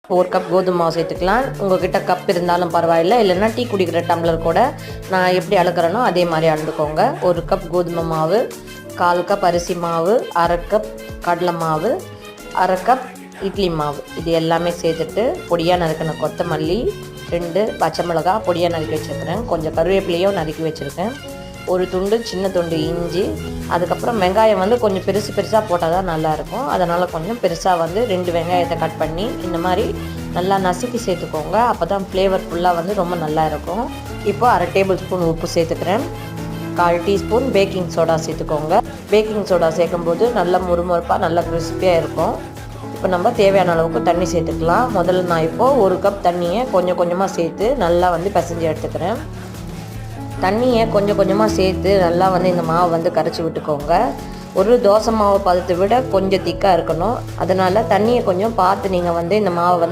1 cup கோதுமை மாவு சேர்த்துக்கலாம். உங்கள்கிட்ட கப் இருந்தாலும் பரவாயில்லை, இல்லைன்னா டீ குடிக்கிற டம்ளர் கூட நான் எப்படி அளக்குறேனோ அதே மாதிரி அளந்துக்கோங்க. 1 கப் கோதுமை மாவு, 1/4 கப் அரிசி மாவு, 1/2 கப் கடலை மாவு, 1/2 கப் இட்லி மாவு, இது எல்லாமே சேர்த்துட்டு பொடியாக நறுக்கின கொத்தமல்லி, 2 பச்சை மிளகா பொடியாக நறுக்கி வச்சுருக்கிறேன், கொஞ்சம் கருவேப்பிலையும் நறுக்கி வச்சுருக்கேன், ஒரு துண்டு சின்ன துண்டு இஞ்சி, அதுக்கப்புறம் வெங்காயம் வந்து கொஞ்சம் பெருசாக போட்டால் தான் நல்லாயிருக்கும். அதனால் கொஞ்சம் பெருசாக வந்து 2 வெங்காயத்தை கட் பண்ணி இந்த மாதிரி நல்லா நசுக்கி சேர்த்துக்கோங்க. அப்போ தான் ஃப்ளேவர்ஃபுல்லாக வந்து ரொம்ப நல்லா இருக்கும். இப்போ 1/2 டேபிள் ஸ்பூன் உப்பு சேர்த்துக்கிறேன், 1/4 டீஸ்பூன் பேக்கிங் சோடா சேர்த்துக்கோங்க. பேக்கிங் சோடா சேர்க்கும்போது நல்லா முறுமுறுப்பாக நல்லா கிறிஸ்பியாக இருக்கும். இப்போ நம்ம தேவையான அளவுக்கு தண்ணி சேர்த்துக்கலாம். முதல்ல நான் இப்போது 1 கப் தண்ணியை கொஞ்சம் கொஞ்சமாக சேர்த்து நல்லா வந்து பிசைஞ்சு எடுத்துக்கிறேன். தண்ணியை கொஞ்சம் கொஞ்சமாக சேர்த்து நல்லா வந்து இந்த மாவை வந்து கரைச்சி விட்டுக்கோங்க. ஒரு தோசை மாவு பதத்தை விட கொஞ்சம் திக்காக இருக்கணும். அதனால் தண்ணியை கொஞ்சம் பார்த்து நீங்கள் வந்து இந்த மாவை வந்து